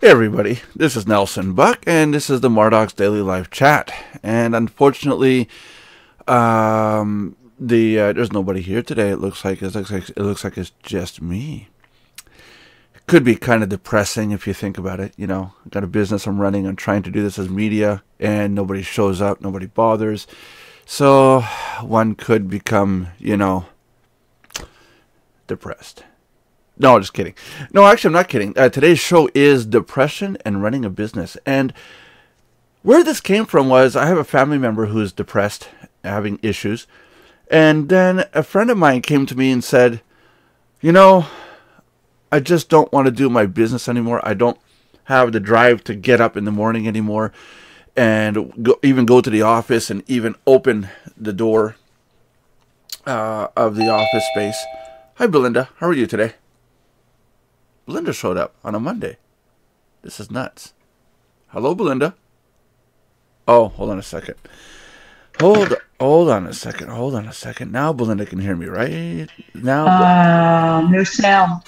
Hey everybody, this is Nelson Buck, and this is the Mardox Daily Life Chat. And unfortunately, there's nobody here today. It looks like it's just me. It could be kind of depressing if you think about it. You know, I've got a business I'm running. I'm trying to do this as media, and nobody shows up. Nobody bothers. So one could become, depressed. No, just kidding. No, actually, I'm not kidding. Today's show is depression and running a business. And where this came from was I have a family member who's depressed, having issues. And then a friend of mine came to me and said, I just don't want to do my business anymore. I don't have the drive to get up in the morning anymore and even go to the office and even open the door of the office space. Hi, Belinda. How are you today? Belinda showed up on a Monday. This is nuts. Hello, Belinda. Oh, hold on a second. Hold on a second. Now Belinda can hear me, right? Now. No sound.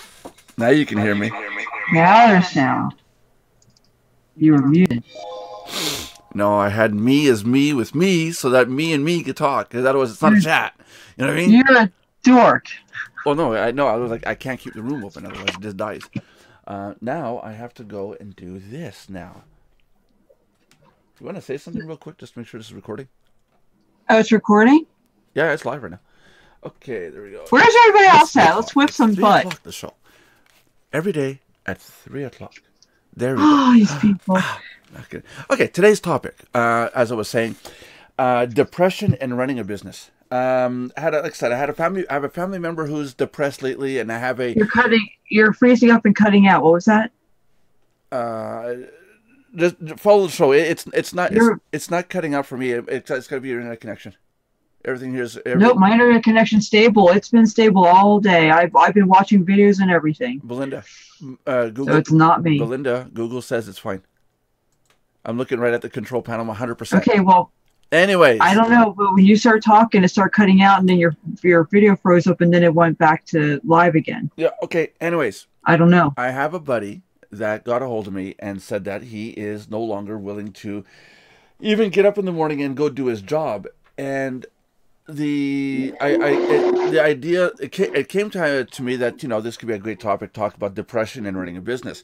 Now you can hear me. Now there's sound. You were muted. No, I had me as me with me so that me and me could talk. Because otherwise it's not a chat. You know what I mean? You're a dork. Oh, no, I know. I was like, I can't keep the room open. Otherwise it just dies. Now I have to go and do this now. You want to say something real quick just to make sure this is recording? Oh, it's recording? Yeah, it's live right now. Okay, there we go. Where's everybody else at? Let's whip some butt. 3 o'clock, the show. Every day at 3 o'clock. There we go. Oh, these people. Not good. Okay, today's topic, as I was saying, depression and running a business. I have a family member who's depressed lately, and I have a. You're freezing up and cutting out. What was that? Just follow the show. It's not cutting out for me. It's got to be your internet connection. Everything here is. Nope, my internet connection's stable. It's been stable all day. I've been watching videos and everything. Belinda, Google. So it's not me. Belinda, Google says it's fine. I'm looking right at the control panel. 100%. Okay, well. Anyways, I don't know, but when you start talking, it started cutting out, and then your video froze up, and then it went back to live again. Yeah. Okay. Anyways, I don't know. I have a buddy that got a hold of me and said that he is no longer willing to even get up in the morning and go do his job. And the idea it came to me that this could be a great topic. Talk about depression and running a business.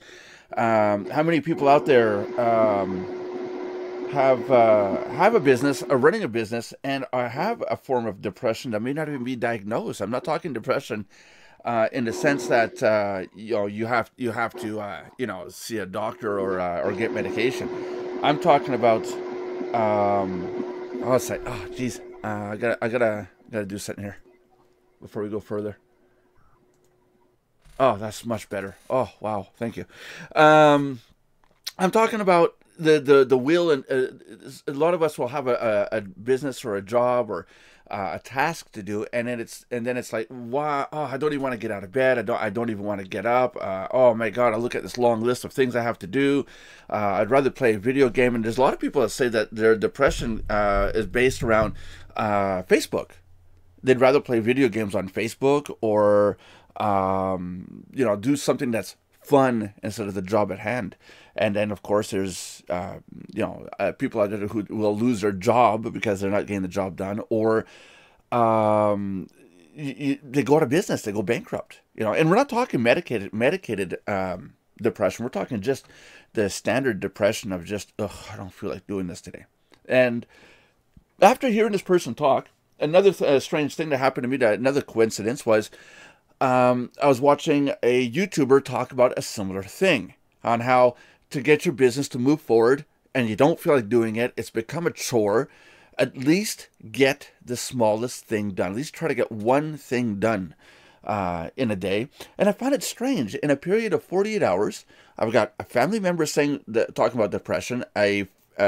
How many people out there have a business, are running a business, and have a form of depression that may not even be diagnosed? I'm not talking depression in the sense that you have to see a doctor or get medication. I'm talking about I gotta do something here before we go further. Oh, that's much better. Oh, wow, thank you. I'm talking about the will, and a lot of us will have a business or a job or a task to do, and then it's like, wow, oh, I don't even want to get out of bed. I don't even want to get up. Oh my God, I look at this long list of things I have to do. I'd rather play a video game. And there's a lot of people that say that their depression is based around Facebook. They'd rather play video games on Facebook or do something that's fun instead of the job at hand. And then, of course, there's people out there who will lose their job because they're not getting the job done, or they go out of business, they go bankrupt. And we're not talking medicated depression. We're talking just the standard depression of just, I don't feel like doing this today. And after hearing this person talk, another strange thing that happened to me, another coincidence was, I was watching a YouTuber talk about a similar thing on how to get your business to move forward and you don't feel like doing it. It's become a chore. At least get the smallest thing done. At least try to get one thing done in a day. And I find it strange. In a period of 48 hours, I've got a family member talking about depression, a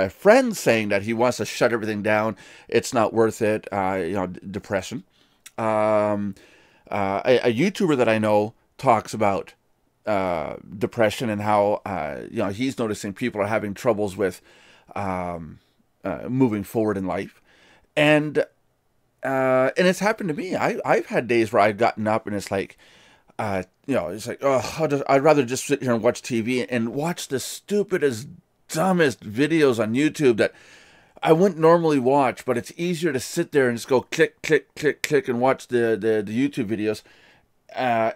friend saying that he wants to shut everything down. It's not worth it. Depression. A YouTuber that I know talks about depression and how he's noticing people are having troubles with moving forward in life, and it's happened to me. I've had days where I've gotten up and it's like It's like, oh, I'd rather just sit here and watch TV and watch the stupidest, dumbest videos on YouTube that I wouldn't normally watch, but it's easier to sit there and just go click, click, click, click and watch the YouTube videos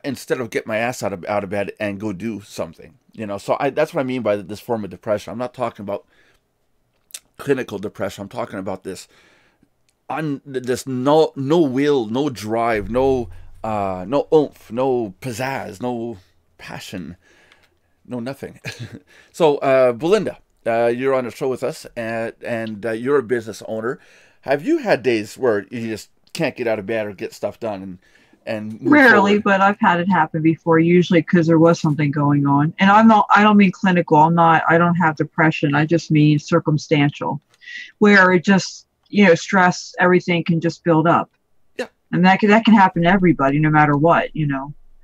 instead of get my ass out of bed and go do something. So that's what I mean by this form of depression. I'm not talking about clinical depression. I'm talking about this no will, no drive, no oomph, no pizzazz, no passion, no nothing. So Belinda, you're on the show with us, and you're a business owner. Have you had days where you just can't get out of bed or get stuff done and move Rarely, forward? but I've had it happen before, usually because there was something going on. And I don't mean clinical. I don't have depression. I just mean circumstantial, where it just, stress, everything can just build up. Yeah. And that can happen to everybody, no matter what.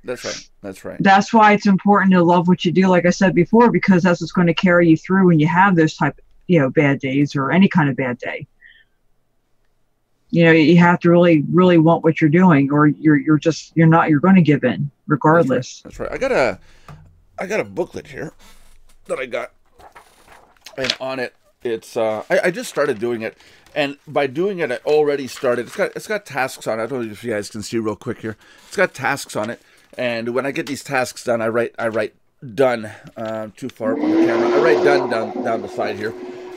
That's right. That's right. That's why it's important to love what you do, like I said before, because that's what's going to carry you through when you have those type of, bad days or any kind of bad day. You have to really, really want what you're doing, or you're going to give in regardless. That's right. I got a booklet here that I got, and on it, it's I just started doing it, and by doing it, I already started. It's got tasks on it. I don't know if you guys can see real quick here. It's got tasks on it, and when I get these tasks done, I write done. Too far up on the camera. I write done down the side here,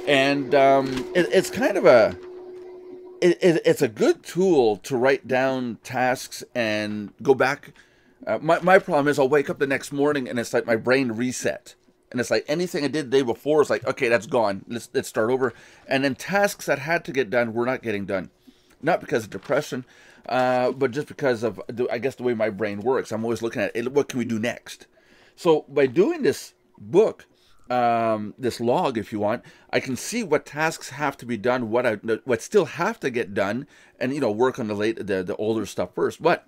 and it's kind of it's a good tool to write down tasks and go back. My problem is I'll wake up the next morning and it's like my brain reset. And it's like anything I did the day before is like, okay, that's gone. Let's start over. And then tasks that had to get done were not getting done. Not because of depression, but just because of, I guess, the way my brain works. I'm always looking at what can we do next? So by doing this book, this log, if you want, I can see what tasks have to be done, what still have to get done, and work on the older stuff first. But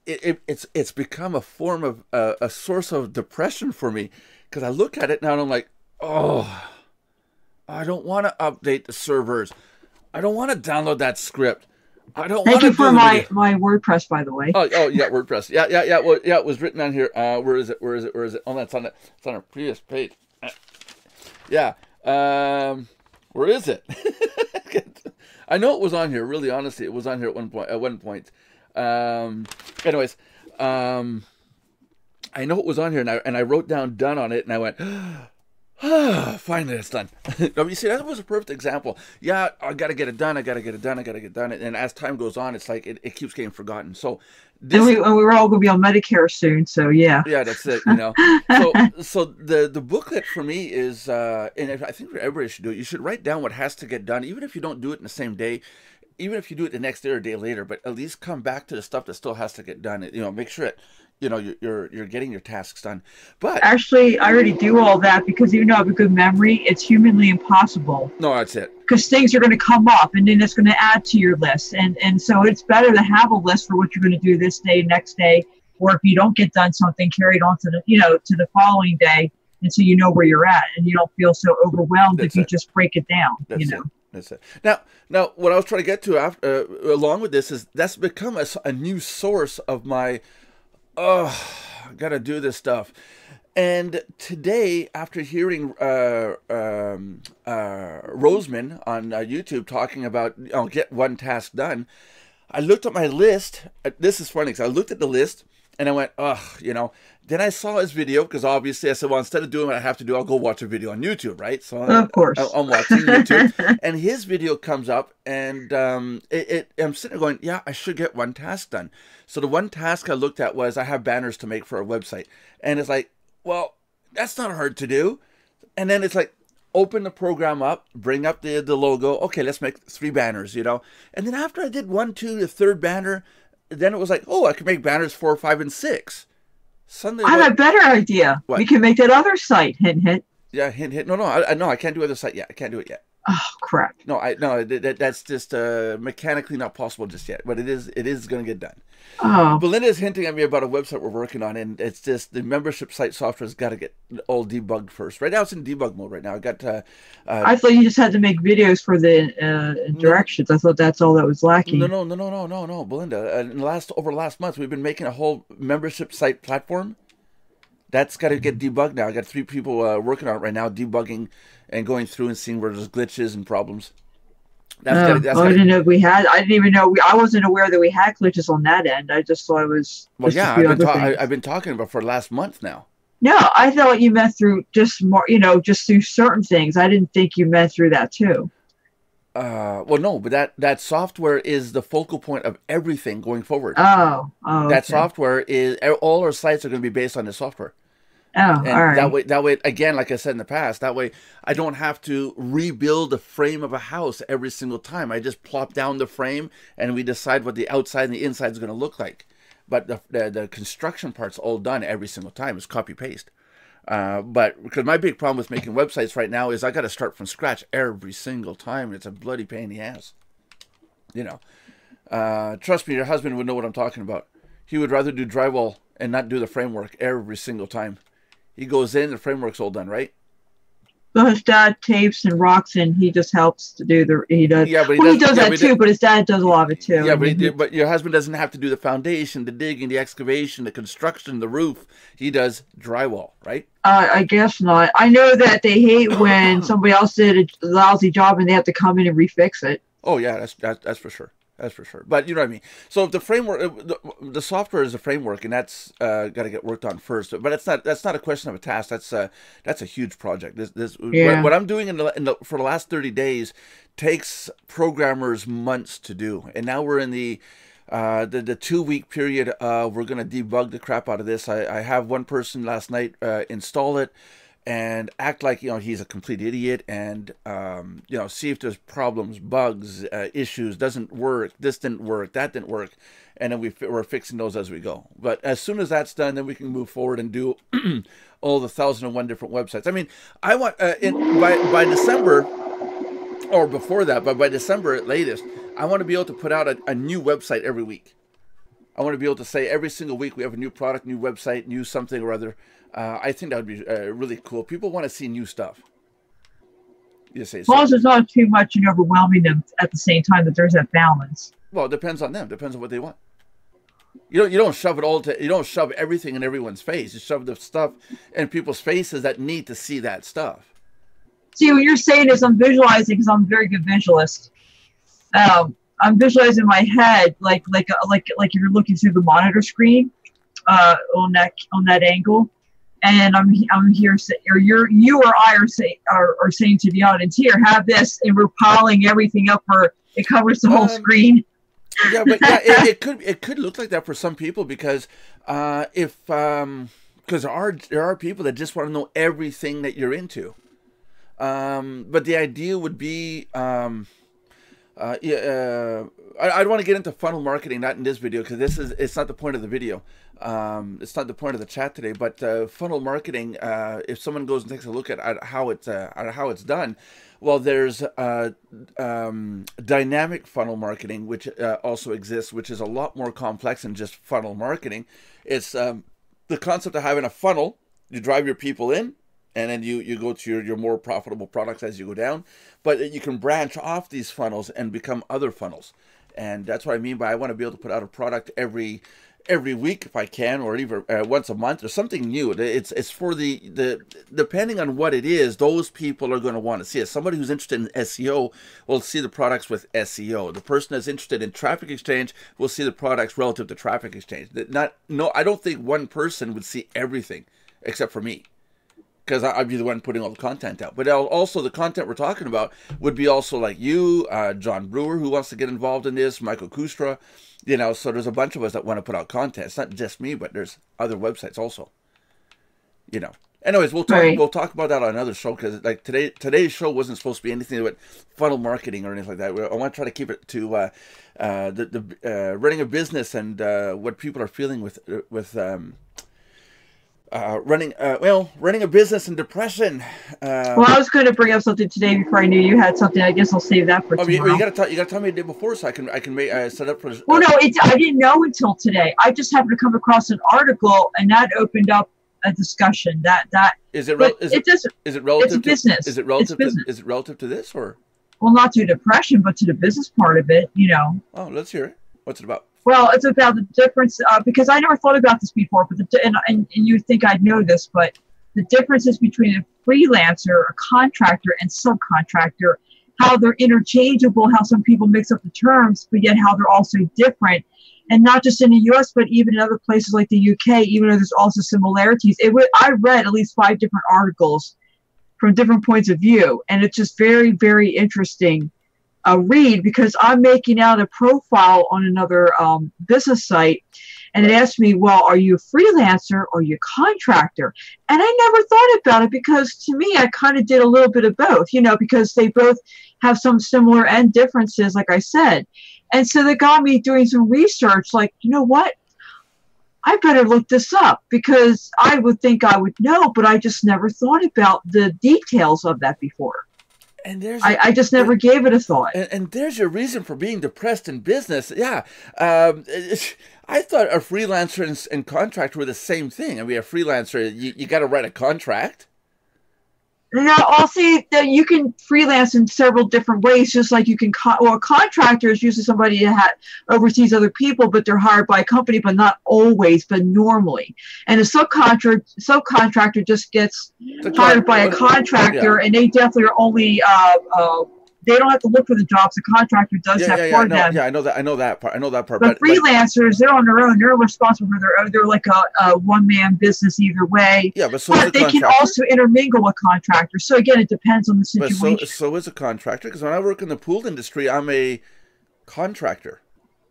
it's become a form of a source of depression for me, because I look at it now and I'm like, oh, I don't want to update the servers. I don't want to download that script. I don't want to. Thank you for my WordPress, by the way. Oh yeah, WordPress. Yeah. Well, yeah, it was written on here. Where is it? Oh, that's on it. It's on our previous page. Yeah. Where is it? I know it was on here. Really, honestly, it was on here at one point. Anyways, I know it was on here, and I wrote down done on it, and I went, finally it's done. You see, that was a perfect example. Yeah, I got to get it done. And as time goes on, it's like it keeps getting forgotten. So we're all going to be on Medicare soon. So yeah. Yeah, that's it. So the booklet for me is, and I think everybody should do it. You should write down what has to get done, even if you don't do it in the same day. Even if you do it the next day or a day later, but at least come back to the stuff that still has to get done. Make sure that you're getting your tasks done. But actually, I already do all that, because even though I have a good memory, it's humanly impossible. No, that's it. Because things are going to come up, and then it's going to add to your list, and so it's better to have a list for what you're going to do this day, next day, or if you don't get done something, carry it on to the following day, and so you know where you're at, and you don't feel so overwhelmed if you just break it down. That's it. Now, what I was trying to get to along with this is that's become a new source of my, I gotta do this stuff. And today, after hearing Roseman on YouTube talking about get one task done, I looked at my list. This is funny because I looked at the list and I went, Then I saw his video, because obviously I said, well, instead of doing what I have to do, I'll go watch a video on YouTube, right? So of course, I'm watching YouTube, and his video comes up, and I'm sitting there going, yeah, I should get one task done. So the one task I looked at was I have banners to make for a website, and it's like, well, that's not hard to do. And then it's like, open the program up, bring up the logo. Okay, let's make 3 banners, And then after I did 1, 2, the third banner, then it was like, oh, I can make banners 4, 5, and 6. I have a better idea. What? We can make that other site. Hint, hint. Yeah, hint, hint. No, I can't do other site yet. I can't do it yet. Oh crap! No, that's just mechanically not possible just yet. But it is going to get done. Oh, Belinda's hinting at me about a website we're working on, and it's just the membership site software's got to get all debugged first. Right now, it's in debug mode. Right now, I got I thought you just had to make videos for the no, directions. I thought that's all that was no, lacking. no, no, no, no, no, no, Belinda. In the last over the last month, we've been making a whole membership site platform. That's got to get debugged now. I got 3 people working on it right now, debugging and going through and seeing where there's glitches and problems. That's got to. Oh, That's well, got I to. didn't know we had. I didn't even know. I wasn't aware that we had glitches on that end. I just thought it was Well, just a yeah, few other I've things. been talking about for the last month now. No, I thought you meant through just more, just through certain things. I didn't think you meant through that too. Well, no, but that software is the focal point of everything going forward. Oh, That okay. software is all our sites are going to be based on this software, Oh, all and right. that way again, like I said in the past, that way I don't have to rebuild the frame of a house every single time. I just plop down the frame and we decide what the outside and the inside is going to look like. But the construction part's all done every single time. It's copy paste. But because my big problem with making websites right now is I got to start from scratch every single time. It's a bloody pain in the ass. You know, trust me, your husband would know what I'm talking about. He would rather do drywall and not do the framework every single time. He goes in, the framework's all done, right? So his dad tapes and rocks, and he just helps to do the. He does. Yeah, but he Well, he does. does Yeah, that but he, too, but his dad does a lot of it too. yeah, And then he. but your husband doesn't have to do the foundation, the digging, the excavation, the construction, the roof. He does drywall, right? I guess not. I know that they hate when somebody else did a lousy job and they have to come in and refix it. Oh yeah, that's for sure. That's for sure. But you know what I mean. So if the framework, the software is a framework, and that's got to get worked on first. But it's not. That's not a question of a task. That's a huge project. This Yeah. what I'm doing for the last 30 days takes programmers months to do. And now we're in the 2 week period. We're gonna debug the crap out of this. I have one person last night install it and act like he's a complete idiot, and see if there's problems, bugs, issues, doesn't work, this didn't work, that didn't work, and then we're fixing those as we go. But as soon as that's done, then we can move forward and do all the 1,001 different websites. I mean, I want by December, or before that, but by December at latest, I want to be able to put out a new website every week. I want to be able to say every single week we have a new product, new website, new something or other. I think that would be really cool. People want to see new stuff. You say As long so. as it's not too much and overwhelming them at the same time that there's that balance. Well, it depends on them. Depends on what they want. You don't shove it all to. You don't shove everything in everyone's face. You shove the stuff in people's faces that need to see that stuff. See, what you're saying is I'm visualizing because I'm a very good visualist. I'm visualizing in my head like you're looking through the monitor screen on that angle, and I'm here or you or I are saying to the audience here, have this, and we're piling everything up for it covers the whole Um, screen. yeah, but yeah, it could look like that for some people because if because there are people that just want to know everything that you're into. But the idea would be yeah, I'd want to get into funnel marketing, not in this video, because it's not the point of the video. It's not the point of the chat today. But funnel marketing, if someone goes and takes a look at how it's done, well, there's dynamic funnel marketing, which also exists, which is a lot more complex than just funnel marketing. It's the concept of having a funnel. You drive your people in, and then you go to your more profitable products as you go down. But you can branch off these funnels and become other funnels. And that's what I mean by I want to be able to put out a product every week if I can, or even once a month, or something new. It's for the depending on what it is, those people are going to want to see it. Somebody who's interested in SEO will see the products with SEO. The person that's interested in traffic exchange will see the products relative to traffic exchange. I don't think one person would see everything except for me, because I'd be the one putting all the content out. But also the content we're talking about would be also like you, John Brewer, who wants to get involved in this, Michael Kustra, so there's a bunch of us that want to put out content. It's not just me, but there's other websites also, Anyways, Right. we'll talk about that on another show, because like today's show wasn't supposed to be anything about funnel marketing or anything like that. I want to try to keep it to the running a business and what people are feeling with Running a business in depression. Well, I was going to bring up something today before I knew you had something. I guess I'll save that for tomorrow. You gotta tell me the day before so I can make set up for. Well, no, I didn't know until today. I just happened to come across an article, and that opened up a discussion. That is it? Is it relative? It's business. Is it relative? Business. Is it relative to this or? Well, not to depression, but to the business part of it. Oh, let's hear it. What's it about? Well, it's about the difference because I never thought about this before, but and you'd think I'd know this, but the differences between a freelancer, a contractor, and subcontractor, how they're interchangeable, how some people mix up the terms, but yet how they're also different. And not just in the U.S., but even in other places like the U.K., even though there's also similarities. I read at least 5 different articles from different points of view, and it's just very, very interesting read because I'm making out a profile on another business site, and it asked me, well, are you a freelancer or are you a contractor? And I never thought about it because to me, I kind of did a little bit of both, because they both have some similar and differences, like I said. And so that got me doing some research, like, you know what? I better look this up because I would think I would know, but I just never thought about the details of that before. And I just never gave it a thought. And there's your reason for being depressed in business. Yeah. I thought a freelancer and contractor were the same thing. I mean, a freelancer, you got to write a contract. No, I'll see that you can freelance in several different ways, just like you can, a contractor is usually somebody that oversees other people, but they're hired by a company, but not always, but normally. And a subcontractor just gets hired by a contractor, and they definitely are only, they don't have to look for the jobs. The contractor does that for them. Yeah, I know that part. But freelancers, they're on their own. They're responsible for their own. They're like a one-man business either way. Yeah, but they can also intermingle with contractors. So again, it depends on the situation. But so is a contractor, because when I work in the pool industry, I'm a contractor.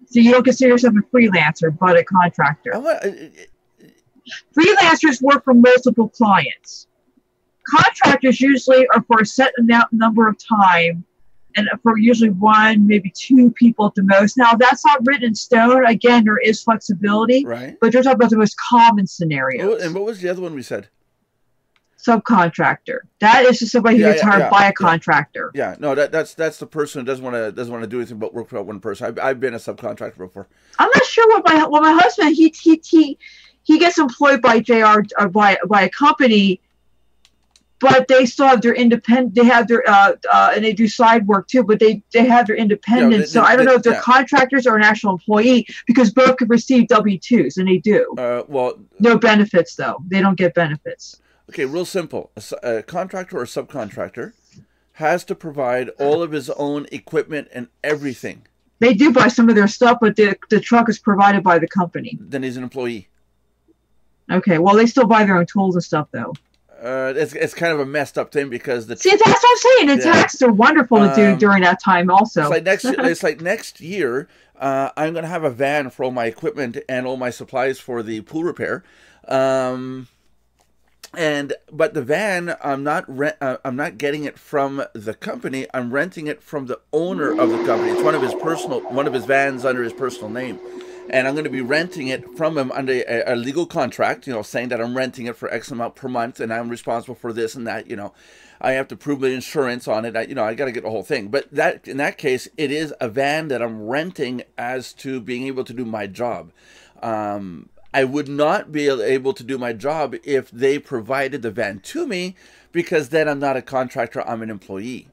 So you don't consider yourself a freelancer, but a contractor. Freelancers work for multiple clients. Contractors usually are for a set number of time, and for usually 1, maybe 2 people at the most. Now, that's not written in stone. Again, there is flexibility, right? But you're talking about the most common scenarios. And what was the other one we said? Subcontractor. That is just somebody who gets hired by a contractor. Yeah, no, that's the person who doesn't want to do anything but work for one person. I've been a subcontractor before. I'm not sure what my husband he gets employed by by a company. But they still have their independent. They have their and they do side work too. But they have their independence. So I don't know if they're contractors or an actual employee, because both could receive W-2s, and they do. Well, no benefits though. They don't get benefits. Okay, real simple. A contractor or subcontractor has to provide all of his own equipment and everything. They do buy some of their stuff, but the truck is provided by the company. Then he's an employee. Okay, well they still buy their own tools and stuff though. It's kind of a messed up thing because that's what I'm saying. The taxes are wonderful to do during that time also. It's like next year, I'm going to have a van for all my equipment and all my supplies for the pool repair. But the van, I'm not getting it from the company. I'm renting it from the owner of the company. It's one of his vans under his personal name. And I'm going to be renting it from him under a legal contract, saying that I'm renting it for X amount per month, and I'm responsible for this and that. I have to prove the insurance on it. I got to get the whole thing. But in that case, it is a van that I'm renting as to being able to do my job. I would not be able to do my job if they provided the van to me, because then I'm not a contractor. I'm an employee,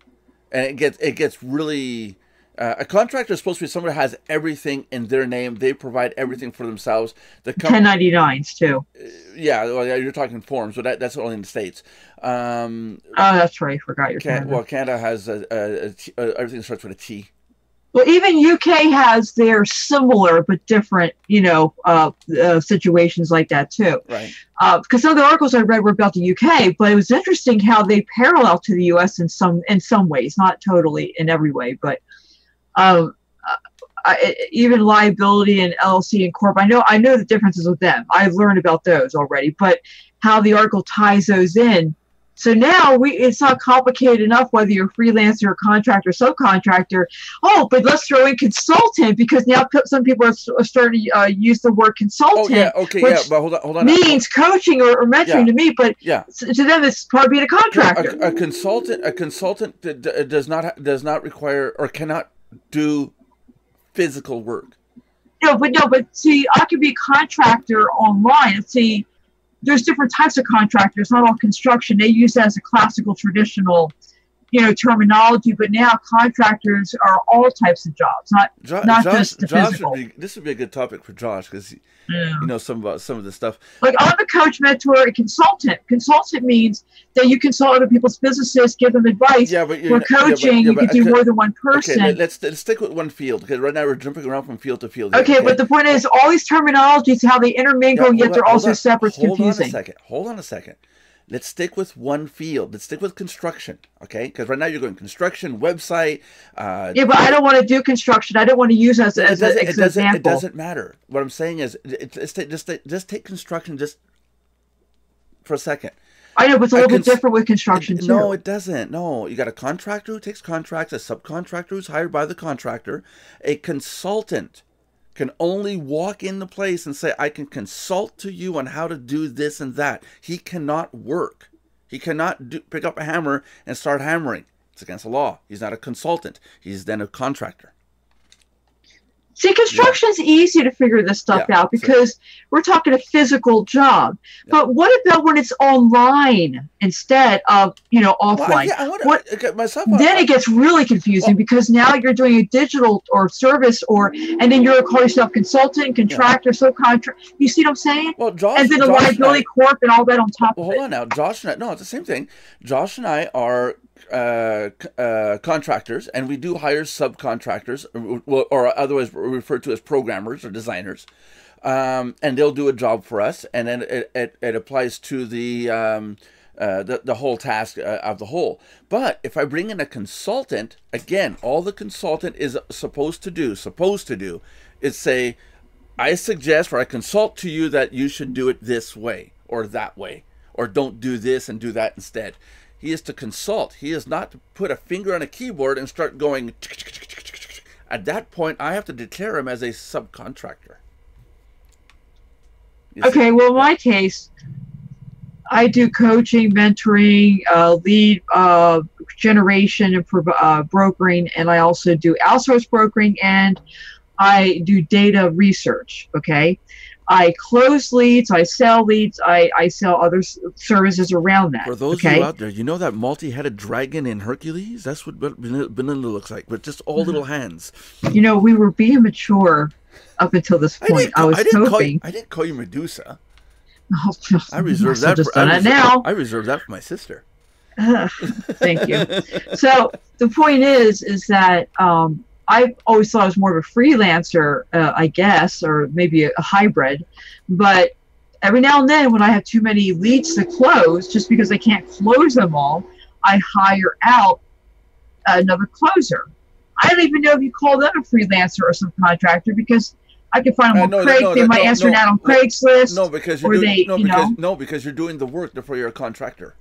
and it gets really. A contractor is supposed to be somebody who has everything in their name. They provide everything for themselves. The 1099s too. Yeah, well, you're talking forms, but that's only in the States. Oh, that's right. I forgot your Canada. Well, Canada has everything starts with a T. Well, even UK has their similar but different, situations like that too. Right. Because some of the articles I read were about the UK, but it was interesting how they parallel to the US in some ways, not totally in every way, but. Even liability and LLC and corp, I know the differences with them. I've learned about those already, but how the article ties those in So now it's not complicated enough whether you're a freelancer or contractor, subcontractor. Oh, but let's throw in consultant, because now some people are starting to use the word consultant. Oh yeah, okay, which yeah, but hold on. Means coaching or mentoring to me, but yeah, to them it's part of being a contractor. A consultant does not require or cannot do physical work. No, but see, I could be a contractor online. See, there's different types of contractors, not all construction. They use that as a classical, traditional, terminology. But now contractors are all types of jobs, not just the physical. This would be a good topic for Josh, because some of the stuff. Like, I'm a coach, mentor, a consultant. Consultant means that you consult other people's businesses, give them advice. Yeah, but for coaching, you can do more than one person. Okay, let's stick with one field, because right now we're jumping around from field to field. Okay, but the point is, all these terminologies, how they intermingle, yet they're also separate. It's confusing. Hold on a second. Let's stick with one field. Let's stick with construction, okay? Because right now you're going construction, website. Yeah, but I don't want to do construction. I don't want to use as an example. It doesn't matter. What I'm saying is, just take construction just for a second. I know, but it's a little bit different with construction too. No, it doesn't. No, you got a contractor who takes contracts, a subcontractor who's hired by the contractor. A consultant can only walk into place and say, I can consult to you on how to do this and that. He cannot work. He cannot pick up a hammer and start hammering. It's against the law. He's not a consultant. He's then a contractor. See, construction's easy to figure this stuff out, because we're talking a physical job. But what about when it's online instead of, offline? Then it gets really confusing, because now you're doing a digital or service, and then you're calling yourself consultant, contractor, subcontractor. You see what I'm saying? Well, and then the liability corp and all that on top of it. Hold on now. Josh and I, no, it's the same thing. Josh and I are contractors, and we do hire subcontractors, or otherwise referred to as programmers or designers, and they'll do a job for us, and then it applies to the whole task of the whole. But if I bring in a consultant, again, all the consultant is supposed to do is say, I suggest, or I consult to you that you should do it this way or that way, or don't do this and do that instead. He is to consult. He is not to put a finger on a keyboard and start going. At that point, I have to declare him as a subcontractor. Okay, well, in my case, I do coaching, mentoring, lead generation, and brokering, and I also do outsource brokering, and I do data research, okay? I close leads, I sell leads, I sell other services around that. For those of you out there, you know that multi-headed dragon in Hercules? That's what Belinda looks like, with just all little hands. We were being mature up until this point. I didn't call you Medusa. Oh, I reserve that for my sister. Thank you. So the point is that I always thought I was more of a freelancer, I guess, or maybe a hybrid. But every now and then, when I have too many leads to close, just because I can't close them all, I hire out another closer. I don't even know if you call them a freelancer or subcontractor, because I can find them on Craigslist. They might answer that on Craigslist. No, because because you're doing the work, therefore you're a contractor.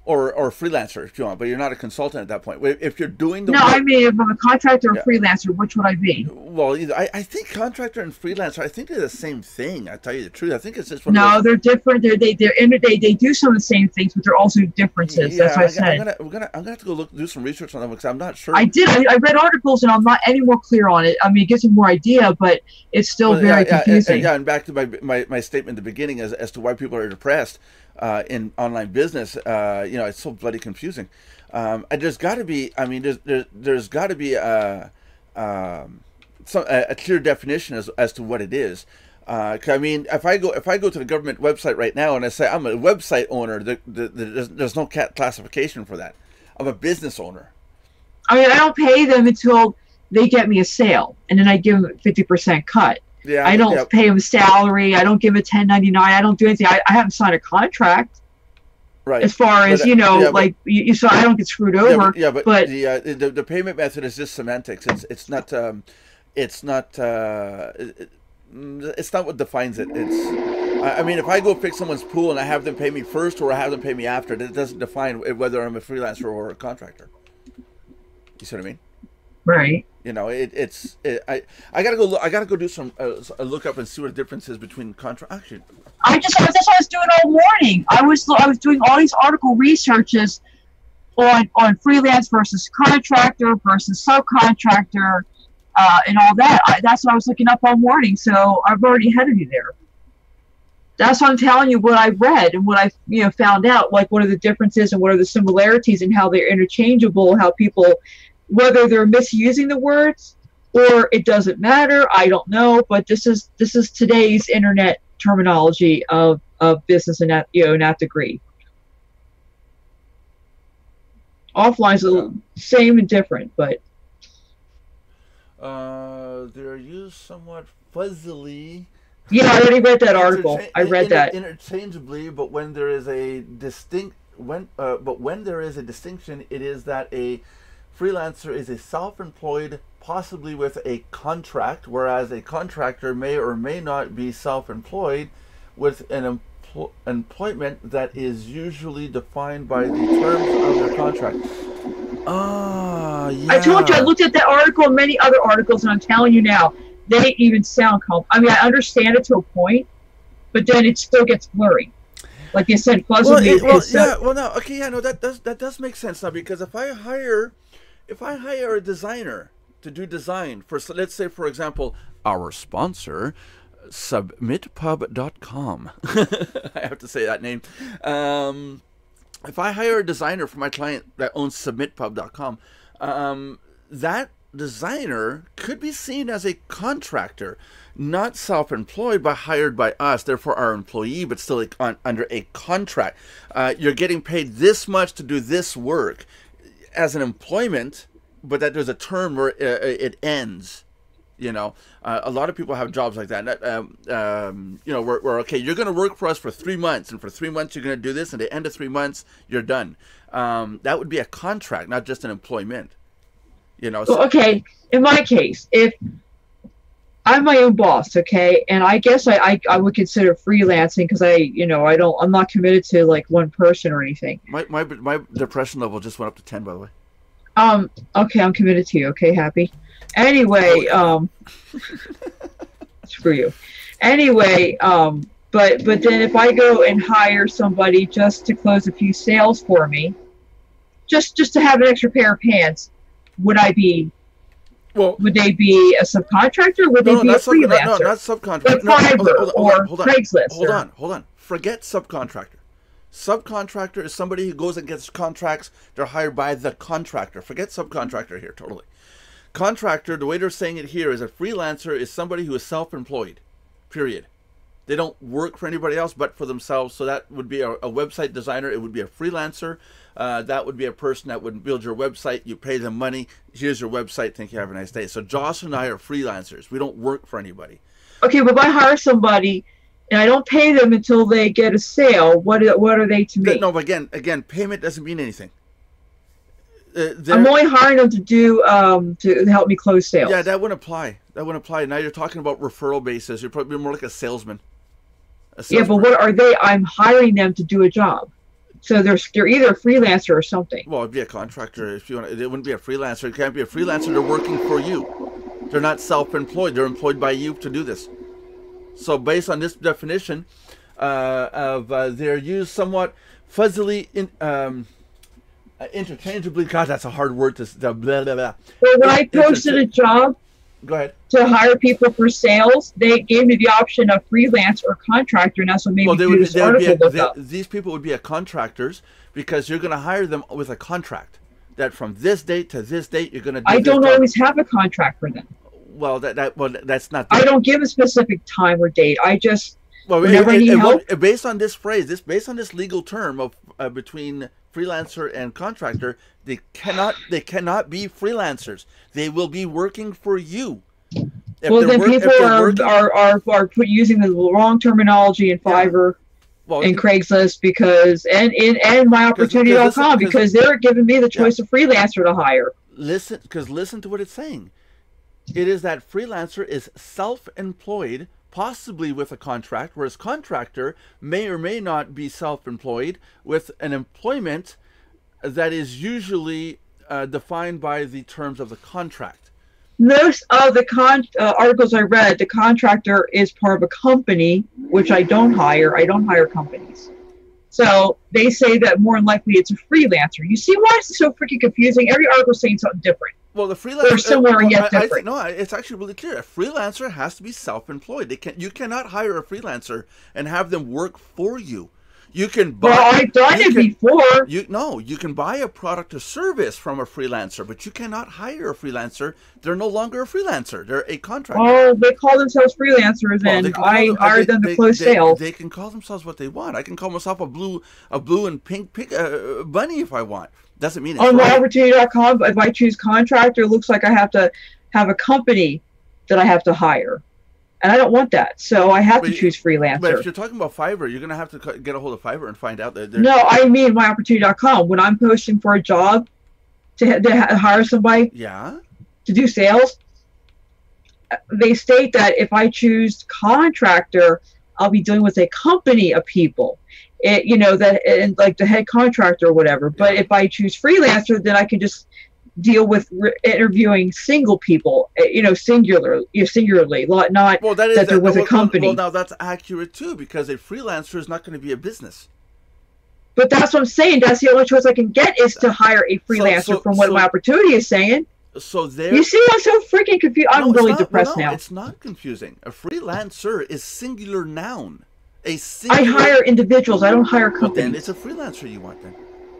Or freelancer, if you want, but you're not a consultant at that point. If you're doing the work, I mean, if I'm a contractor or freelancer, which would I be? Well, I think contractor and freelancer, I think they're the same thing. I tell you the truth, I think it's just they're different. They do some of the same things, but they're also differences. That's what I said. I'm gonna have to go do some research on them, because I'm not sure. I did. I read articles, and I'm not any more clear on it. I mean, it gives me more idea, but it's still very confusing. And back to my statement at the beginning as to why people are depressed. In online business, it's so bloody confusing. And there's got to be, there's got to be a clear definition as to what it is. If I go to the government website right now and I say I'm a website owner, there's no classification for that. I'm a business owner. I don't pay them until they get me a sale, and then I give them a 50% cut. Yeah, I don't pay him salary. I don't give him a 1099. I don't do anything. I haven't signed a contract. Right. As far as so I don't get screwed over. But the payment method is just semantics. It's not what defines it. I mean, if I go fix someone's pool and I have them pay me first or I have them pay me after, that doesn't define whether I'm a freelancer or a contractor. You see what I mean? Right. You know, I gotta go. I gotta go do some look up and see what the difference is between contract. Actually, that's what I was doing all morning. I was doing all these article researches on freelance versus contractor versus subcontractor, and all that. That's what I was looking up all morning. So I've already ahead of you there. That's what I'm telling you, what I read and what I found out, like what are the differences and what are the similarities and how they're interchangeable, how people, whether they're misusing the words or it doesn't matter, I don't know, but this is today's internet terminology of business and that degree. Offline's the same and different, but they're used somewhat fuzzily. Yeah, I already read that article. I read that interchangeably, but when there is a when there is a distinction, it is that a freelancer is a self-employed, possibly with a contract, whereas a contractor may or may not be self-employed with an employment that is usually defined by the terms of their contract. Yeah. I told you I looked at that article and many other articles, and I'm telling you now, they didn't even sound I mean, I understand it to a point, but then it still gets blurry. Like you said, fuzzy. That does make sense now, because if I hire a designer to do design for, let's say, for example, our sponsor, submitpub.com. I have to say that name. If I hire a designer for my client that owns submitpub.com, that designer could be seen as a contractor, not self-employed but hired by us, therefore our employee, but still under a contract. You're getting paid this much to do this work as an employment, but that there's a term where it ends. You know, a lot of people have jobs like that. You know, where okay, you're going to work for us for 3 months, and for 3 months you're going to do this, and at the end of 3 months you're done. That would be a contract, not just an employment. You know. So, okay, in my case, if I'm my own boss, okay, and I guess I would consider freelancing because I'm not committed to like one person or anything. My depression level just went up to 10, by the way. Okay, I'm committed to you. Okay, happy. Anyway, screw you. Anyway, but then if I go and hire somebody just to close a few sales for me, just to have an extra pair of pants, would they be a subcontractor? Would they be a freelancer? No, not subcontractor. Hold on. Craigslist. Hold on. Forget subcontractor. Subcontractor is somebody who goes and gets contracts. They're hired by the contractor. Forget subcontractor here, totally. Contractor, the way they're saying it here, is a freelancer is somebody who is self-employed, period. They don't work for anybody else but for themselves. So that would be a website designer. It would be a freelancer. That would be a person that would build your website. You pay them money. Here's your website. Thank you. Have a nice day. So Josh and I are freelancers. We don't work for anybody. Okay, but if I hire somebody and I don't pay them until they get a sale, what are they to me? No, but again, payment doesn't mean anything. I'm only hiring them to do to help me close sales. Yeah, that wouldn't apply. Now you're talking about referral basis. You're probably more like a salesman. Yeah, but what are they? I'm hiring them to do a job. So they're either a freelancer or something. Well, it'd be a contractor if you want. It wouldn't be a freelancer. It can't be a freelancer. They're working for you. They're not self-employed. They're employed by you to do this. So based on this definition, they're used somewhat fuzzily interchangeably. God, that's a hard word to blah, blah, blah. So when I posted a job Go ahead. to hire people for sales, they gave me the option of freelance or contractor, and that's what made me do this article. These people would be contractors because you're going to hire them with a contract that from this date to this date you're going to do I don't always have a contract for them. Well, that's not. I don't give a specific time or date. I just based on this phrase, based on this legal term of between freelancer and contractor, they cannot be freelancers. They will be working for you. Well, then people are using the wrong terminology in Fiverr and Craigslist because and myopportunity.com because they're giving me the choice of freelancer to hire. Listen to what it's saying. It is that freelancer is self-employed, possibly with a contract, whereas contractor may or may not be self-employed with an employment that is usually defined by the terms of the contract. Most of the articles I read, the contractor is part of a company, which I don't hire. I don't hire companies. So they say that more than likely it's a freelancer. You see why it's so freaking confusing? Every article is saying something different. Well, the freelancer, they're similar yet different. No, it's actually really clear. A freelancer has to be self-employed. You cannot hire a freelancer and have them work for you. You can buy. Well, I've done it before. You can buy a product or service from a freelancer, but you cannot hire a freelancer. They're no longer a freelancer. They're a contractor. Oh, they call themselves freelancers, and I hired them to close sales. They can call themselves what they want. I can call myself a blue and pink bunny if I want. Doesn't mean it's on right. myopportunity.com. If I choose contractor, it looks like I have to have a company that I have to hire. And I don't want that, so I have to choose freelancer. But if you're talking about Fiverr, you're going to have to get a hold of Fiverr and find out that they're... No, I mean myopportunity.com. When I'm posting for a job to hire somebody to do sales, they state that if I choose contractor, I'll be dealing with a company of people. And like the head contractor or whatever. But if I choose freelancer, then I can just deal with interviewing single people, singularly, not that there was a company. Well, now that's accurate too, because a freelancer is not going to be a business. But that's what I'm saying. That's the only choice I can get is to hire a freelancer from what my opportunity is saying. So there. You see, I'm so freaking confused. I'm really depressed now. It's not confusing. A freelancer is singular noun. I hire individuals. I don't hire companies. Well, then it's a freelancer you want then.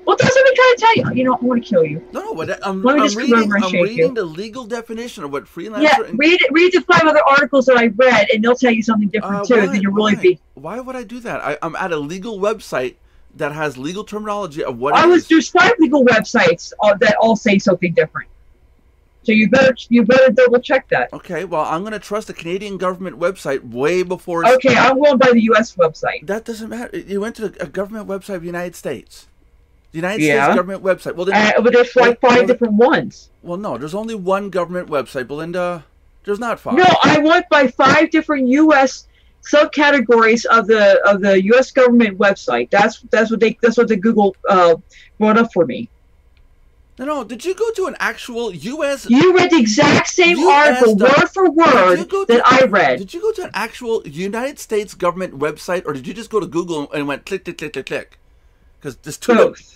Well, that's what I'm trying to tell you. I want to kill you. No, but I'm reading the legal definition of what freelancer... Yeah, read the 5 other articles that I read, and they'll tell you something different, too. Then you'll really be... Why would I do that? I'm at a legal website that has legal terminology of what There's 5 legal websites that all say something different. So you better double check that. Okay, well, I'm going to trust the Canadian government website way before... Okay, I'm going by the U.S. website. That doesn't matter. You went to a government website of the United States. The United States government website. Well, then, but there's like 5 different ones. Well, no, there's only one government website, Belinda. There's not 5. No, I went by 5 different U.S. subcategories of the U.S. government website. That's what the Google brought up for me. No. Did you go to an actual U.S.? You read the exact same article, word for word, that I read. Did you go to an actual United States government website, or did you just go to Google and went click, click, click, click, click? Because there's 2. Both.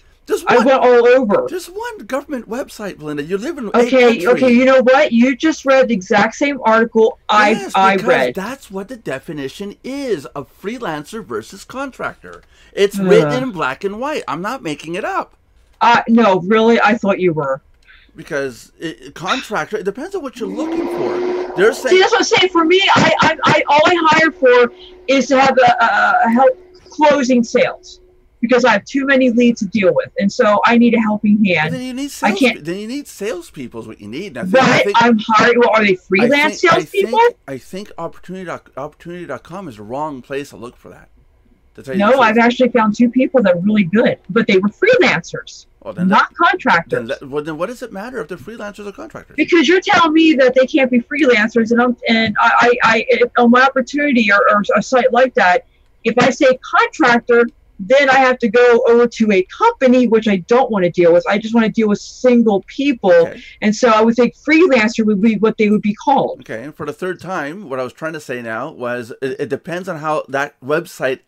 I went all over. There's one government website, Belinda. You live in okay. You know what? You just read the exact same article I read. That's what the definition is of freelancer versus contractor. It's written in black and white. I'm not making it up. No, really, I thought you were. Because contractor, it depends on what you're looking for. They're saying. See, that's what I'm saying. For me, I all I hire for is to have a help closing sales. Because I have too many leads to deal with, and so I need a helping hand. Then you need salespeople is what you need. I'm hiring. Well, are they freelance salespeople? I think opportunity.com is the wrong place to look for that. No, I've actually found 2 people that are really good, but they were freelancers, not contractors. Then what does it matter if they're freelancers or contractors? Because you're telling me that they can't be freelancers, and I on my opportunity or a site like that, if I say contractor, then I have to go over to a company, which I don't want to deal with. I just want to deal with single people. Okay. And so I would think freelancer would be what they would be called. Okay. And for the 3rd time, what I was trying to say now was it depends on how that website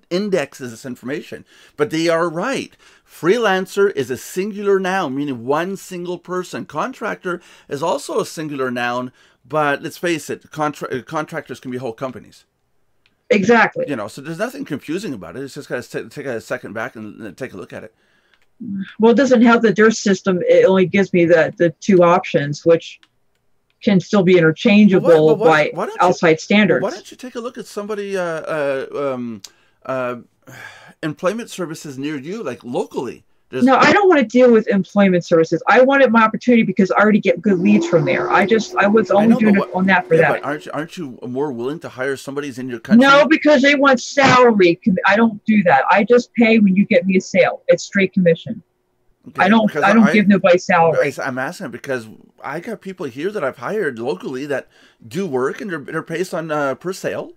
indexes this information. But they are right. Freelancer is a singular noun, meaning one single person. Contractor is also a singular noun, but let's face it, contractors can be whole companies. Exactly. So there's nothing confusing about it. It's just got to take a second back and take a look at it. Well, it doesn't have the DIRS system. It only gives me the 2 options, which can still be interchangeable by outside standards. Why don't you take a look at somebody employment services near you, like locally? No, I don't want to deal with employment services. I wanted my opportunity because I already get good leads from there. I was only doing it on that for that. But aren't you more willing to hire somebody's in your country? No, because they want salary. I don't do that. I just pay when you get me a sale. It's straight commission. Okay, I don't give nobody salary. I'm asking because I got people here that I've hired locally that do work, and they're based on per sale.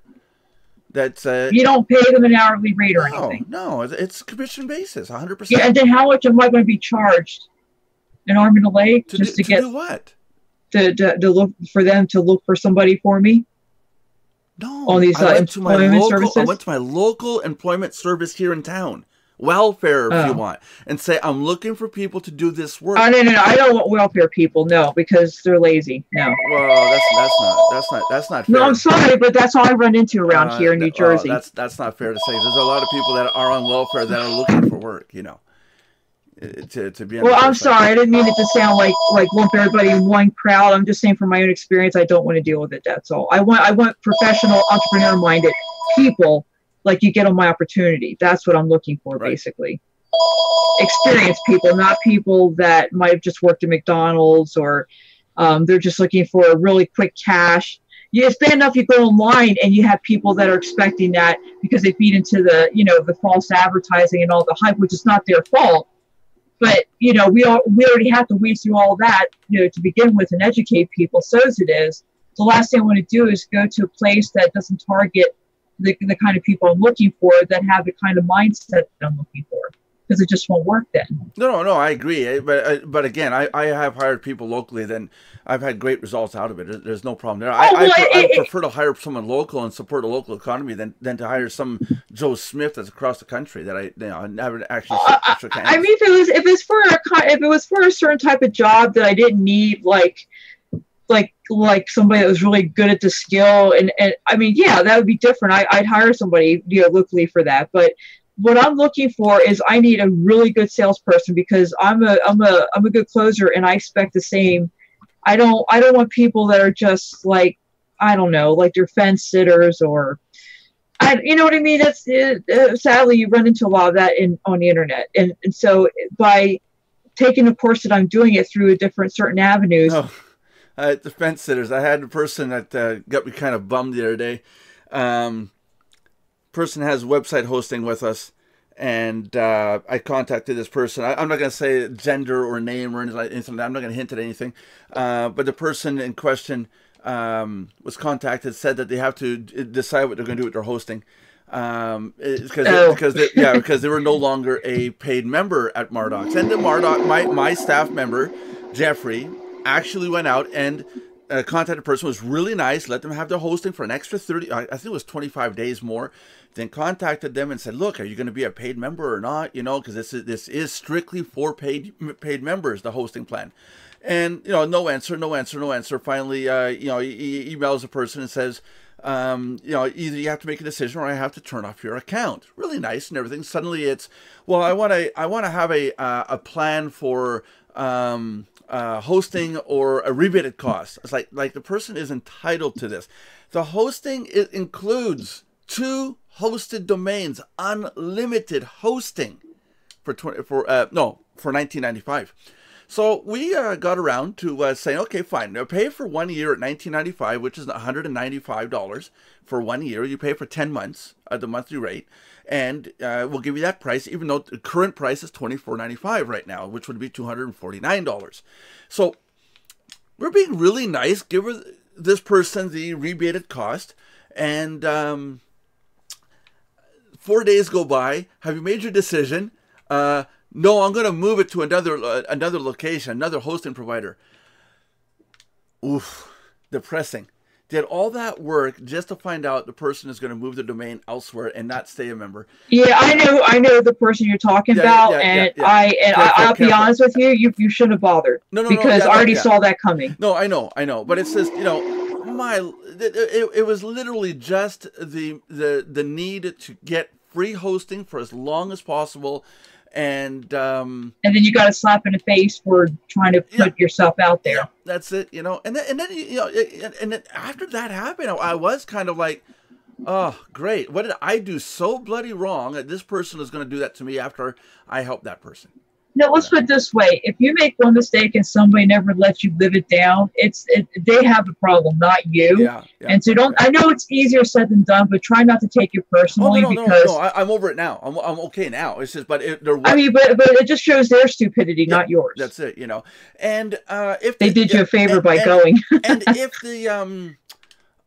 That's You don't pay them an hourly rate or anything. no, it's commission basis, 100%. Yeah, and then how much am I going to be charged? An arm and a leg to do what? To look for them to look for somebody for me. No, all these employment services. I went to my local employment service here in town. Welfare, if you want, and say I'm looking for people to do this work. Oh, no, I don't want welfare people. No, because they're lazy. No. Well, that's not fair. No, I'm sorry, but that's all I run into around here in New Jersey. That's not fair to say. There's a lot of people that are on welfare that are looking for work. You know, to be. Well, I'm sorry. I didn't mean it to sound like lump everybody in one crowd. I'm just saying from my own experience, I don't want to deal with it. That's all. I want professional, entrepreneur-minded people. Like you get on My Opportunity. That's what I'm looking for, right. Basically. Experienced people, not people that might have just worked at McDonald's or they're just looking for a really quick cash. It's bad enough you go online and you have people that are expecting that because they feed into the false advertising and all the hype, which is not their fault. But, we already have to weed through all that, to begin with and educate people. So as it is, the last thing I want to do is go to a place that doesn't target the kind of people I'm looking for that have the kind of mindset that I'm looking for, because it just won't work then. No, I agree. But again, I have hired people locally, then I've had great results out of it. There's no problem there. I prefer to hire someone local and support a local economy than to hire some Joe Smith that's across the country that I never actually shook hands. I mean, if it was for a certain type of job that I didn't need like somebody that was really good at the skill, and I mean, yeah, that would be different. I'd hire somebody locally for that. But what I'm looking for is I need a really good salesperson, because I'm a good closer and I expect the same. I don't want people that are just like, I don't know, like they're fence sitters or you know what I mean? That's sadly you run into a lot of that on the internet, and so by taking a course that I'm doing it through certain avenues. Oh. The fence sitters. I had a person that got me kind of bummed the other day. Person has website hosting with us, and I contacted this person. I'm not going to say gender or name or anything. I'm not going to hint at anything. But the person in question was contacted, said that they have to decide what they're going to do with their hosting. Because they were no longer a paid member at Mardox. And the Mardox, my staff member, Jeffrey, actually went out and contacted a person, was really nice, let them have their hosting for an extra 30, I think it was 25 days more, then contacted them and said, look, are you going to be a paid member or not? Because this is strictly for paid members, the hosting plan. And, no answer. Finally, he emails a person and says, either you have to make a decision or I have to turn off your account. Really nice and everything. Suddenly it's, well, I want to have a plan for, hosting or a rebated cost. It's like the person is entitled to this. The hosting, it includes 2 hosted domains, unlimited hosting for $19.95. So we got around to saying, okay, fine. Now pay for 1 year at $19.95, which is $195 for 1 year. You pay for 10 months at the monthly rate. And we'll give you that price, even though the current price is $24.95 right now, which would be $249. So we're being really nice. Give this person the rebated cost. And 4 days go by. Have you made your decision? No, I'm going to move it to another location, another hosting provider. Oof, depressing. Did all that work just to find out the person is going to move the domain elsewhere and not stay a member. Yeah, I know the person you're talking about, and I'll be honest with you, you shouldn't have bothered. Because I already saw that coming. No, I know, but it's just it was literally just the need to get free hosting for as long as possible. And then you got a slap in the face for trying to put yourself out there. Yeah, that's it, And then and then after that happened, I was kind of like, oh, great. What did I do so bloody wrong that this person is going to do that to me after I helped that person? No, let's put it this way. If you make one mistake and somebody never lets you live it down, they have a problem, not you. Yeah. And so I know it's easier said than done, but try not to take it personally because no. I'm over it now. I'm okay now. It's just, but I mean, but it just shows their stupidity, not yours. That's it, you know. And if they did you a favor by going. And if the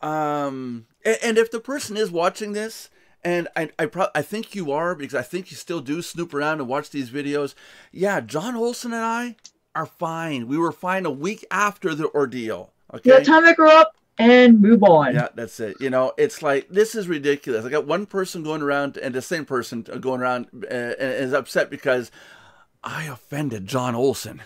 and if the person is watching this, and I think you are, because I think you still do snoop around and watch these videos. Yeah, John Olson and I are fine. We were fine a week after the ordeal. Okay. Yeah, time to grow up and move on. Yeah, that's it. You know, it's like, this is ridiculous. I got one person going around, and the same person going around and is upset because I offended John Olson.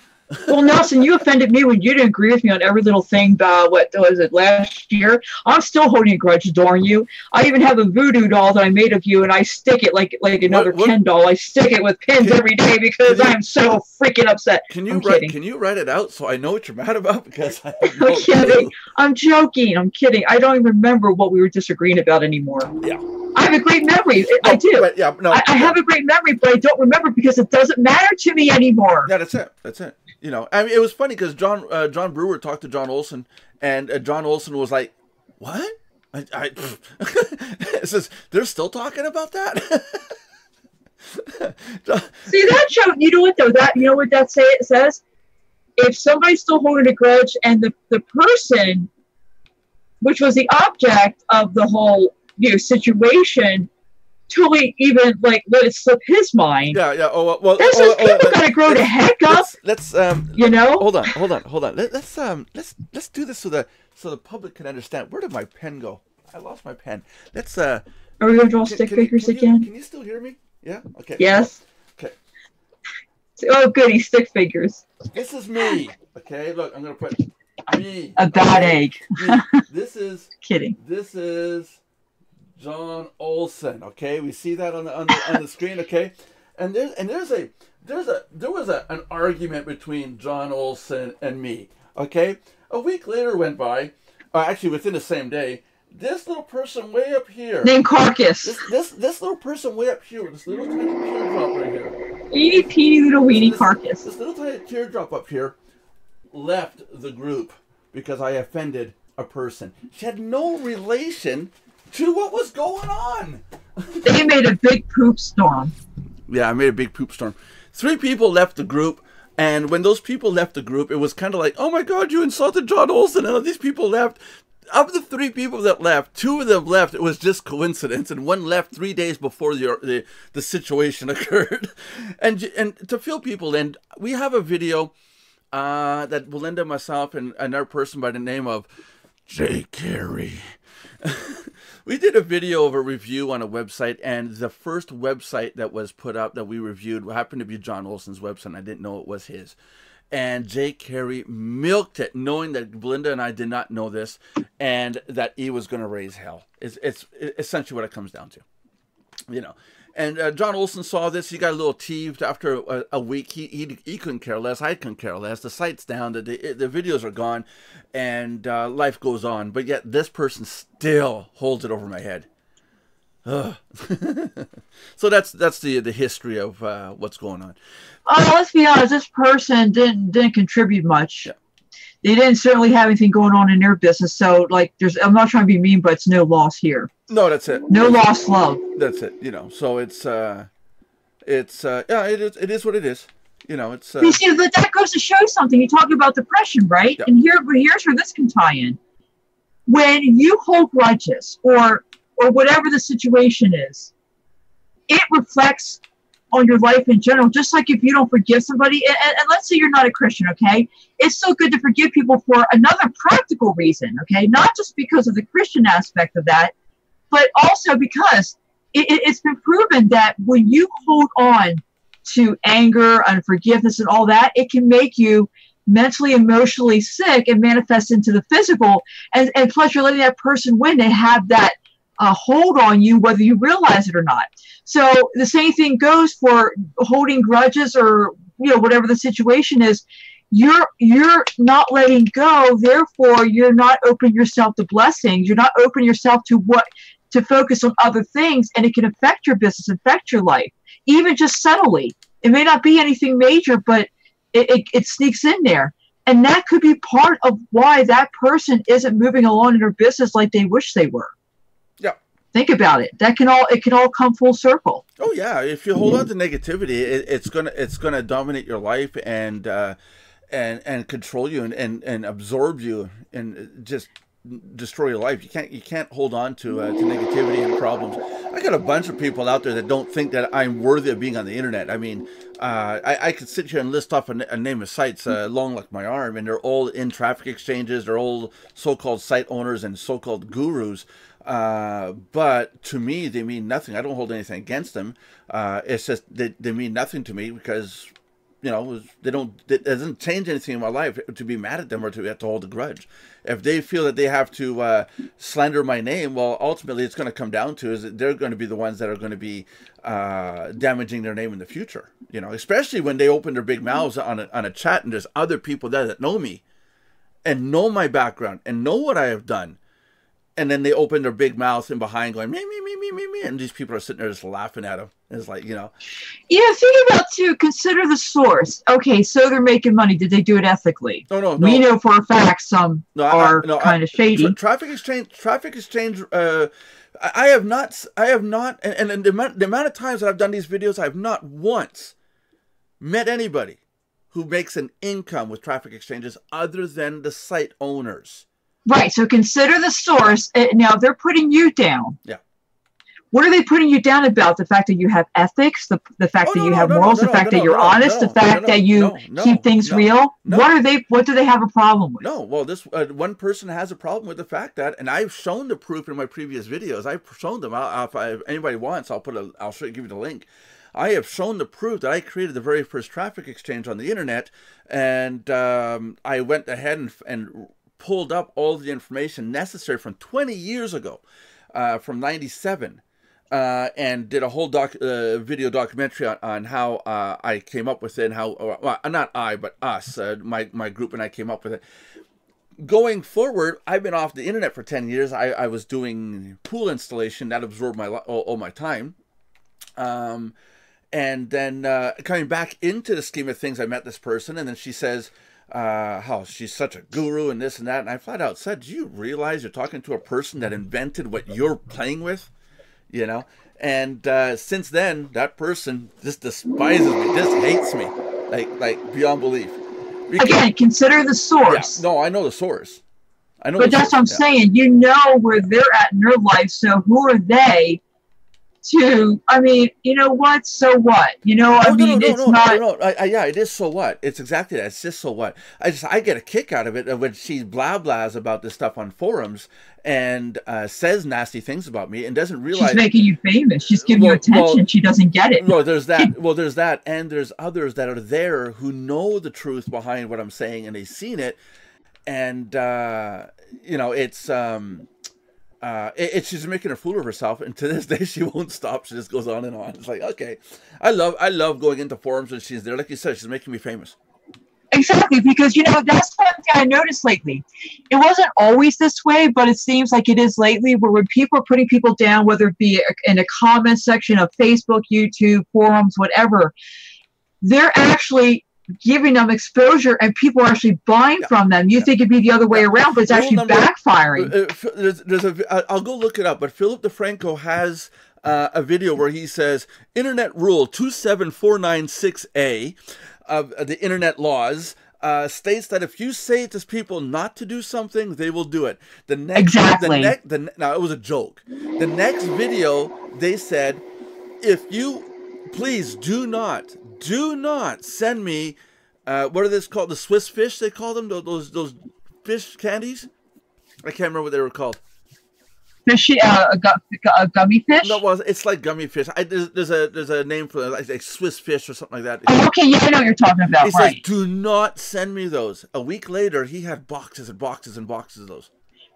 Well, Nelson, you offended me when you didn't agree with me on every little thing about, what was it, last year? I'm still holding a grudge, darn you. I even have a voodoo doll that I made of you, and I stick it like another Ken doll. I stick it with pins every day because I'm so freaking upset. Can you write it out so I know what you're mad about? Because I'm kidding. I'm joking. I'm kidding. I don't even remember what we were disagreeing about anymore. Yeah. I have a great memory. I do. But yeah, no, I have a great memory, but I don't remember because it doesn't matter to me anymore. Yeah, that's it. That's it. You know, I mean, it was funny because John Brewer talked to John Olson, and John Olson was like, "What?" It says they're still talking about that. See, that show. You know what though? You know what that says? If somebody's still holding a grudge, and the person, which was the object of the whole situation, totally even like let it slip his mind. Yeah. Oh well. People gotta grow the heck up. Let's you know. Hold on. Let's do this so the public can understand. Where did my pen go? I lost my pen. Let's Are we gonna draw stick figures again? Can you still hear me? Yeah. Okay. Yes. Okay. Oh, goody, stick figures. This is me. Okay. Look, I'm gonna put me. A bad egg. This is kidding. This is John Olson. Okay, we see that on the screen. Okay, and there was an argument between John Olson and me. Okay, a week later went by, actually within the same day. This little person way up here, named Carcass. This little person way up here, this little tiny teardrop right here. Itty teeny little weeny Carcass. This little tiny teardrop up here left the group because I offended a person. She had no relation to what was going on. They made a big poop storm. Yeah, I made a big poop storm. 3 people left the group, and when those people left the group, it was kind of like, oh my God, you insulted John Olson, and all these people left. Of the 3 people that left, 2 of them left. It was just coincidence, and 1 left 3 days before the situation occurred. And to fill people in, we have a video that Belinda, myself, and another person by the name of Jay Carey. We did a video of a review on a website, and the first website that was put up that we reviewed happened to be John Olson's website, and I didn't know it was his. And Jay Carey milked it, knowing that Belinda and I did not know this, and that he was going to raise hell. It's essentially what it comes down to, you know. And John Olson saw this. He got a little teeved after a week. He couldn't care less. I couldn't care less. The site's down. The videos are gone, and life goes on. But yet this person still holds it over my head. Ugh. So that's the history of what's going on. Oh, let's be honest. This person didn't contribute much. Yeah. They didn't certainly have anything going on in their business. So, like, I'm not trying to be mean, but it's no loss here. No, that's it. No lost love. That's it. You know, so it's yeah, it is what it is. You know, it's. You see, that goes to show something. You talk about depression, right? Yeah. And here's where this can tie in. When you hold grudges or whatever the situation is, it reflects on your life in general. Just like if you don't forgive somebody, and let's say you're not a Christian, okay? It's still good to forgive people for another practical reason, okay? Not just because of the Christian aspect of that, but also because it's been proven that when you hold on to anger, unforgiveness, and all that, it can make you mentally, emotionally sick and manifest into the physical. And plus, you're letting that person win. They have that hold on you, whether you realize it or not. So the same thing goes for holding grudges, or whatever the situation is. You're not letting go. Therefore, you're not opening yourself to blessings. You're not opening yourself to focus on other things, and it can affect your business, affect your life, even just subtly. It may not be anything major, but it sneaks in there. And that could be part of why that person isn't moving along in their business like they wish they were. Yeah. Think about it. It can all come full circle. Oh yeah. If you hold on to negativity, it's gonna dominate your life and control you and absorb you and just destroy your life. You can't hold on to negativity and problems. I got a bunch of people out there that don't think that I'm worthy of being on the internet. I mean, I could sit here and list off a name of sites long like my arm, and they're all in traffic exchanges. They're all so-called site owners and so-called gurus. But to me, they mean nothing. I don't hold anything against them. It's just they mean nothing to me because, you know, it doesn't change anything in my life to be mad at them or to have to hold a grudge. If they feel that they have to slander my name, well, ultimately it's going to come down to is that they're going to be the ones that are going to be damaging their name in the future. You know, especially when they open their big mouths on a chat and there's other people there that know me and know my background and know what I have done. And then they open their big mouth and behind going, me, and these people are sitting there just laughing at them. It's like, you know. Yeah, think about, too, consider the source. Okay, so they're making money. Did they do it ethically? No. We know for a fact some are kind of shady. Traffic exchange, I have not, and the amount of times that I've done these videos, I have not once met anybody who makes an income with traffic exchanges other than the site owners. Right, so consider the source. Now, they're putting you down. Yeah. What are they putting you down about? The fact that you have ethics, the fact that you have morals, the fact that you're honest, the fact that you keep things real? What do they have a problem with? No, well, this one person has a problem with the fact that, and I've shown the proof in my previous videos. I've shown them. If anybody give you the link. I have shown the proof that I created the very first traffic exchange on the internet, and I went ahead and pulled up all the information necessary from 20 years ago, from 97, and did a whole video documentary on how I came up with it and how, well, not I, but us, my group and I came up with it. Going forward, I've been off the internet for 10 years. I was doing pool installation. That absorbed all my time. And then coming back into the scheme of things, I met this person, and then she says, how she's such a guru and this and that, and I flat out said, do you realize you're talking to a person that invented what you're playing with? You know, and since then that person just despises me, just hates me like beyond belief. Because, again, consider the source. Yeah, no, I know the source. I know, but that's what I'm saying. You know where they're at in their life, so who are they to, I mean, you know what? So what? You know, yeah, it is so what. It's exactly that. It's just so what. I get a kick out of it when she blahs about this stuff on forums and says nasty things about me and doesn't realize she's making you famous. She's giving you attention. She doesn't get it. Well, there's that. Well, there's that, and there's others that are there who know the truth behind what I'm saying and they've seen it, and you know, it's she's making a fool of herself, and to this day she won't stop. She just goes on and on. It's like, okay, I love going into forums when she's there. Like you said, she's making me famous. Exactly, because, you know, that's one thing I noticed lately. It wasn't always this way, but it seems like it is lately, where when people are putting people down, whether it be in a comment section of Facebook, YouTube, forums, whatever, they're actually giving them exposure and people are actually buying from them. You think it'd be the other way around, but it's actually backfiring. I'll go look it up, but Philip DeFranco has a video where he says Internet Rule 27496A of the Internet laws states that if you say to people not to do something, they will do it. Now, it was a joke. The next video, they said, if you please do not send me, what are this called? The Swiss fish, they call them? Those fish candies? I can't remember what they were called. Fishy, a gummy fish? No, well, it's like gummy fish. There's a name for it, like Swiss fish or something like that. Oh, okay, yeah, I know what you're talking about. He says, do not send me those. A week later, he had boxes and boxes and boxes of those.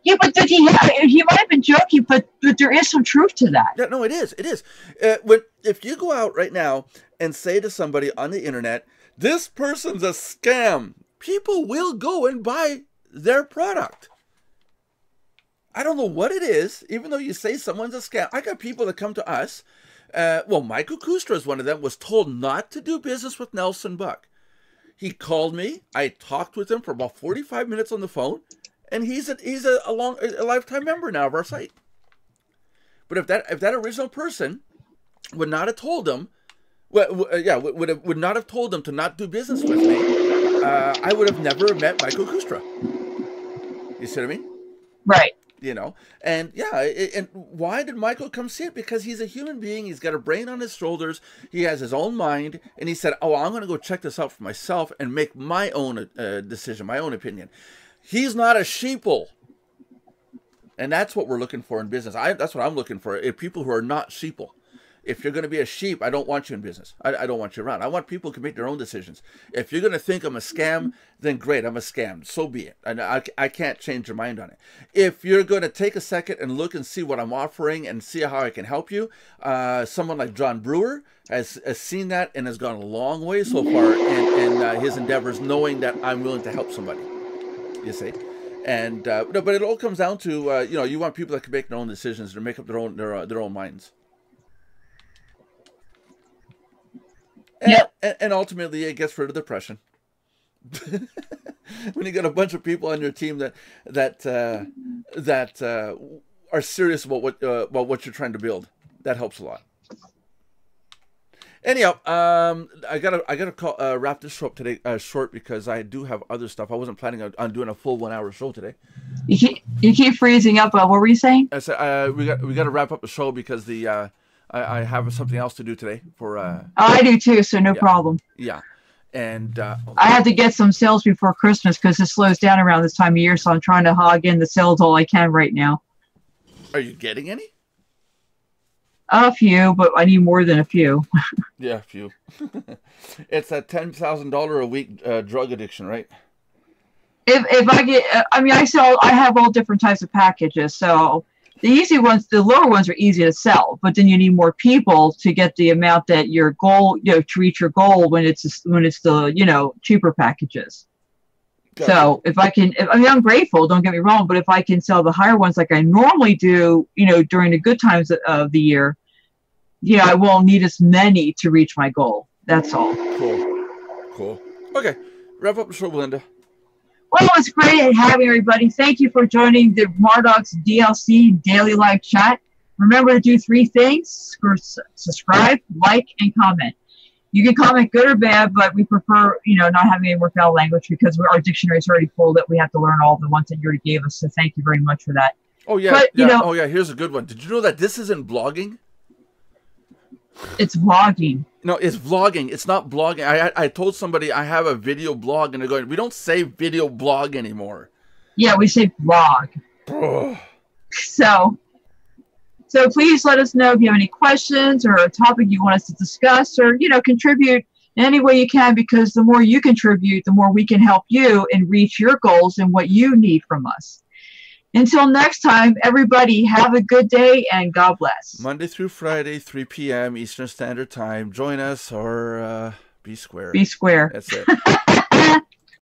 Yeah, but did he might have been joking, but there is some truth to that. Yeah, no, it is. It is. If you go out right now and say to somebody on the internet, this person's a scam, people will go and buy their product. I don't know what it is, even though you say someone's a scam. I got people that come to us Well, Michael Kustra is one of them, was told not to do business with Nelson Buck. He called me. I talked with him for about 45 minutes on the phone, and he's a lifetime member now of our site. But if that original person would not have told him, would not have told him to not do business with me, I would have never met Michael Kustra. You see what I mean? Right. You know, and and why did Michael come see it? Because he's a human being. He's got a brain on his shoulders. He has his own mind, and he said, "Oh, I'm going to go check this out for myself and make my own decision, my own opinion." He's not a sheeple, and that's what we're looking for in business. That's what I'm looking for. People who are not sheeple. If you're going to be a sheep, I don't want you in business. I don't want you around. I want people who can make their own decisions. If you're going to think I'm a scam, then great, I'm a scam. So be it. And I can't change your mind on it. If you're going to take a second and look and see what I'm offering and see how I can help you, someone like John Brewer has seen that and has gone a long way so far in his endeavors, knowing that I'm willing to help somebody. You see? And but it all comes down to you want people that can make their own decisions or make up their own minds. And ultimately, it gets rid of depression. When you got a bunch of people on your team that are serious about what you're trying to build, that helps a lot. Anyhow, I gotta wrap this show up today short because I do have other stuff. I wasn't planning on doing a full 1 hour show today. You keep freezing up. What were you saying? I said we got to wrap up the show because I have something else to do today for. I do too, so no problem. Yeah, and I had to get some sales before Christmas because it slows down around this time of year, so I'm trying to hog in the sales all I can right now. Are you getting any? A few, but I need more than a few. Yeah, a few. It's a $10,000 a week drug addiction, right? If I get, I have all different types of packages, so. The easy ones, the lower ones are easy to sell, but then you need more people to get the amount that your goal, to reach your goal when it's the, cheaper packages. Gotcha. So if I can, I'm grateful, don't get me wrong, but if I can sell the higher ones like I normally do, during the good times of the year, I won't need as many to reach my goal. That's all. Cool. Okay. Wrap up the show, Belinda. Well, it's great having everybody. Thank you for joining the Mardox DLC Daily Live Chat. Remember to do 3 things: subscribe, like, and comment. You can comment good or bad, but we prefer, not having any more foul language because our dictionary is already full that we have to learn all the ones that you already gave us. So thank you very much for that. Oh, yeah. But, here's a good one. Did you know that this isn't blogging? It's vlogging. No, it's vlogging. It's not blogging. I told somebody I have a video blog, and they're going, we don't say video blog anymore. Yeah, we say blog. So please let us know if you have any questions or a topic you want us to discuss, or contribute in any way you can, because the more you contribute, the more we can help you and reach your goals and what you need from us. Until next time, everybody, have a good day and God bless. Monday through Friday, 3 p.m. Eastern Standard Time. Join us or be square. Be square. That's it.